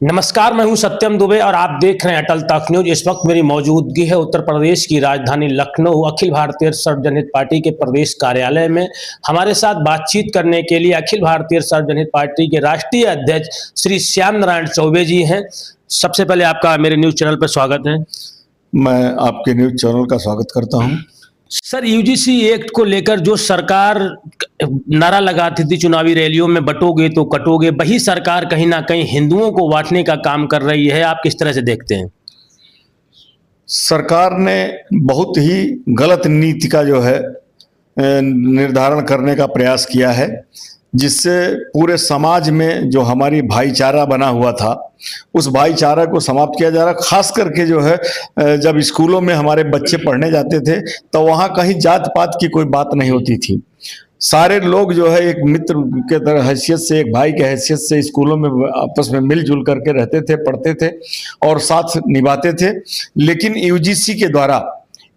नमस्कार, मैं हूं सत्यम दुबे और आप देख रहे हैं अटल तक न्यूज। इस वक्त मेरी मौजूदगी है उत्तर प्रदेश की राजधानी लखनऊ अखिल भारतीय सर्वजनहित पार्टी के प्रदेश कार्यालय में। हमारे साथ बातचीत करने के लिए अखिल भारतीय सर्वजनहित पार्टी के राष्ट्रीय अध्यक्ष श्री श्याम नारायण चौबे जी हैं। सबसे पहले आपका मेरे न्यूज चैनल पर स्वागत है। मैं आपके न्यूज चैनल का स्वागत करता हूं। सर, यूजीसी एक्ट को लेकर जो सरकार नारा लगाती थी चुनावी रैलियों में, बटोगे तो कटोगे, वही सरकार कहीं ना कहीं हिंदुओं को बांटने का काम कर रही है। आप किस तरह से देखते हैं? सरकार ने बहुत ही गलत नीति का जो है निर्धारण करने का प्रयास किया है, जिससे पूरे समाज में जो हमारी भाईचारा बना हुआ था उस भाईचारा को समाप्त किया जा रहा। खास करके जो है जब स्कूलों में हमारे बच्चे पढ़ने जाते थे तो वहाँ कहीं जात पात की कोई बात नहीं होती थी। सारे लोग जो है एक मित्र के तरह हैसियत से, एक भाई के हैसियत से स्कूलों में आपस में मिलजुल करके रहते थे, पढ़ते थे और साथ निभाते थे। लेकिन यूजीसी के द्वारा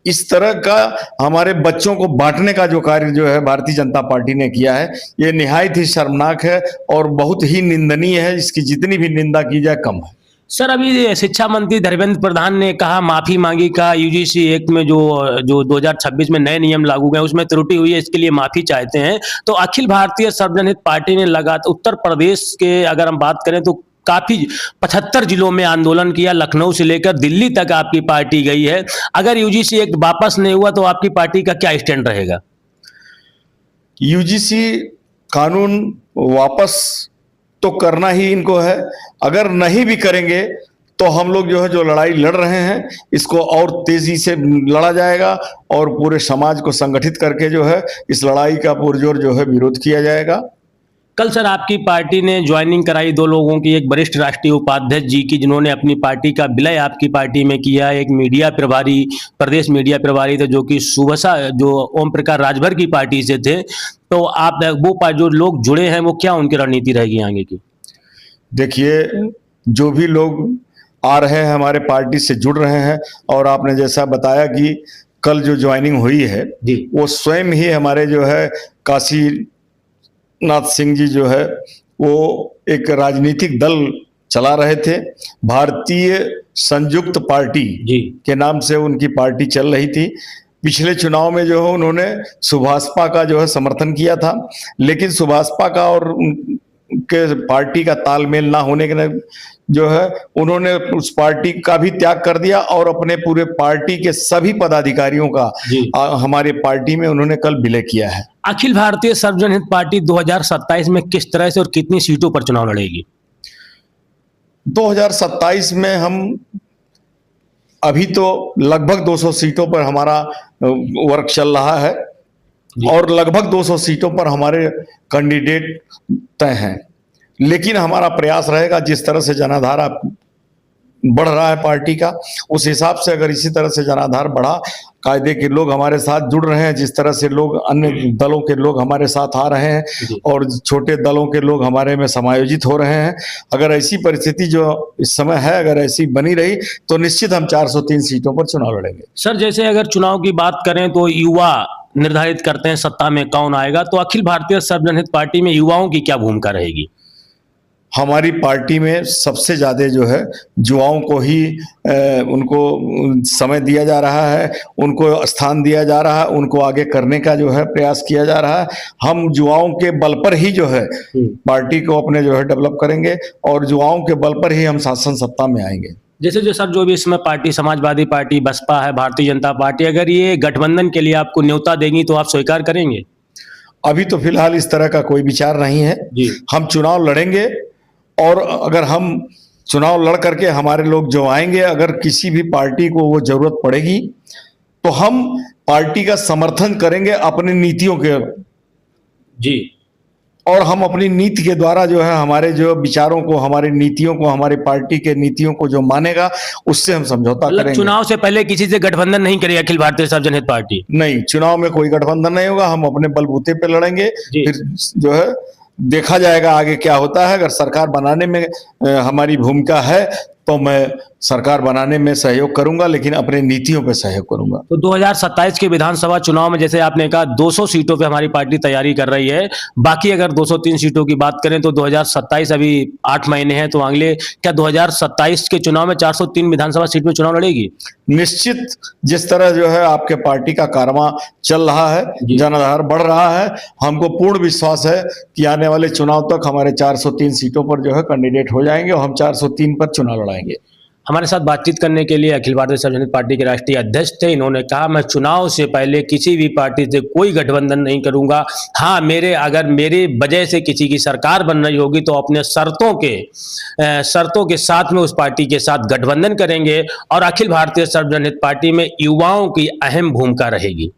इस तरह का हमारे बच्चों को बांटने का जो कार्य जो है भारतीय जनता पार्टी ने किया है, ये निहायत ही शर्मनाक है और बहुत ही निंदनीय है। इसकी जितनी भी निंदा की जाए कम है। सर, अभी शिक्षा मंत्री धर्मेंद्र प्रधान ने कहा, माफी मांगी, का यूजीसी एक्ट में जो 2026 में नए नियम लागू हुए उसमें त्रुटि हुई है, इसके लिए माफी चाहते हैं। तो अखिल भारतीय सर्वजनहित पार्टी ने लगातार उत्तर प्रदेश के अगर हम बात करें तो काफी 75 जिलों में आंदोलन किया, लखनऊ से लेकर दिल्ली तक आपकी पार्टी गई है। अगर यूजीसी एक्ट वापस नहीं हुआ तो आपकी पार्टी का क्या स्टैंड रहेगा? यूजीसी कानून वापस तो करना ही इनको है। अगर नहीं भी करेंगे तो हम लोग जो है जो लड़ाई लड़ रहे हैं इसको और तेजी से लड़ा जाएगा और पूरे समाज को संगठित करके जो है इस लड़ाई का पुरजोर जो है विरोध किया जाएगा। कल सर आपकी पार्टी ने ज्वाइनिंग कराई दो लोगों की, एक वरिष्ठ राष्ट्रीय उपाध्यक्ष जी की जिन्होंने अपनी पार्टी का विलय आपकी पार्टी में किया, एक मीडिया प्रभारी, प्रदेश मीडिया प्रभारी थे जो कि सुबह जो ओम प्रकाश राजभर की पार्टी से थे। तो आप वो जो लोग जुड़े हैं वो क्या उनकी रणनीति रहेगी आगे की? देखिए, जो भी लोग आ रहे हैं हमारे पार्टी से जुड़ रहे हैं और आपने जैसा बताया कि कल जो ज्वाइनिंग हुई है वो स्वयं ही हमारे जो है काशी नाथ सिंह जी जो है वो एक राजनीतिक दल चला रहे थे, भारतीय संयुक्त पार्टी के नाम से उनकी पार्टी चल रही थी। पिछले चुनाव में जो है उन्होंने सुभाषपा का जो है समर्थन किया था, लेकिन सुभाषपा का और उनके पार्टी का तालमेल ना होने के जो है उन्होंने उस पार्टी का भी त्याग कर दिया और अपने पूरे पार्टी के सभी पदाधिकारियों का हमारे पार्टी में उन्होंने कल विलय किया है। अखिल भारतीय सर्वजनहित पार्टी 2027 में किस तरह से और कितनी सीटों पर चुनाव लड़ेगी? 2027 में हम अभी तो लगभग 200 सीटों पर हमारा वर्क चल रहा है और लगभग 200 सीटों पर हमारे कैंडिडेट तय हैं। लेकिन हमारा प्रयास रहेगा, जिस तरह से जनाधार बढ़ रहा है पार्टी का, उस हिसाब से अगर इसी तरह से जनाधार बढ़ा, कायदे के लोग हमारे साथ जुड़ रहे हैं, जिस तरह से लोग अन्य दलों के लोग हमारे साथ आ रहे हैं और छोटे दलों के लोग हमारे में समायोजित हो रहे हैं, अगर ऐसी परिस्थिति जो इस समय है अगर ऐसी बनी रही तो निश्चित हम 403 सीटों पर चुनाव लड़ेंगे। सर, जैसे अगर चुनाव की बात करें तो युवा निर्धारित करते हैं सत्ता में कौन आएगा, तो अखिल भारतीय सर्वजनहित पार्टी में युवाओं की क्या भूमिका रहेगी? हमारी पार्टी में सबसे ज़्यादा जो है युवाओं को ही उनको समय दिया जा रहा है, उनको स्थान दिया जा रहा है, उनको आगे करने का जो है प्रयास किया जा रहा है। हम युवाओं के बल पर ही जो है पार्टी को अपने जो है डेवलप करेंगे और युवाओं के बल पर ही हम शासन सत्ता में आएंगे। जैसे जो सर जो भी इसमें पार्टी, समाजवादी पार्टी, बसपा है, भारतीय जनता पार्टी, अगर ये गठबंधन के लिए आपको न्योता देंगी तो आप स्वीकार करेंगे? अभी तो फिलहाल इस तरह का कोई विचार नहीं है। हम चुनाव लड़ेंगे और अगर हम चुनाव लड़ करके हमारे लोग जो आएंगे, अगर किसी भी पार्टी को वो जरूरत पड़ेगी तो हम पार्टी का समर्थन करेंगे अपनी नीतियों के और हम अपनी नीति के द्वारा जो है हमारे जो विचारों को, हमारी नीतियों को, हमारी पार्टी के नीतियों को जो मानेगा उससे हम समझौता करेंगे। चुनाव से पहले किसी से गठबंधन नहीं करेगी अखिल भारतीय सर्वजनहित पार्टी? नहीं, चुनाव में कोई गठबंधन नहीं होगा, हम अपने बलबूते पे लड़ेंगे, फिर जो है देखा जाएगा आगे क्या होता है। अगर सरकार बनाने में हमारी भूमिका है तो मैं सरकार बनाने में सहयोग करूंगा, लेकिन अपने नीतियों पर सहयोग करूंगा। तो 2027 के विधानसभा चुनाव में जैसे आपने कहा 200 सीटों पे हमारी पार्टी तैयारी कर रही है, बाकी अगर 203 सीटों की बात करें तो 2027 अभी 8 महीने हैं, तो अगले क्या 2027 के चुनाव में 403 विधानसभा सीट में चुनाव लड़ेगी? निश्चित, जिस तरह जो है आपके पार्टी का कारवां चल रहा है, जनाधार बढ़ रहा है, हमको पूर्ण विश्वास है कि आने वाले चुनाव तक हमारे 403 सीटों पर जो है कैंडिडेट हो जाएंगे और हम 403 पर चुनाव लड़ाएंगे। हमारे साथ बातचीत करने के लिए अखिल भारतीय सर्वजनिक पार्टी के राष्ट्रीय अध्यक्ष थे। इन्होंने कहा मैं चुनाव से पहले किसी भी पार्टी से कोई गठबंधन नहीं करूंगा। हाँ, अगर मेरी वजह से किसी की सरकार बन रही होगी तो अपने शर्तों के साथ में उस पार्टी के साथ गठबंधन करेंगे और अखिल भारतीय सर्वजनिक पार्टी में युवाओं की अहम भूमिका रहेगी।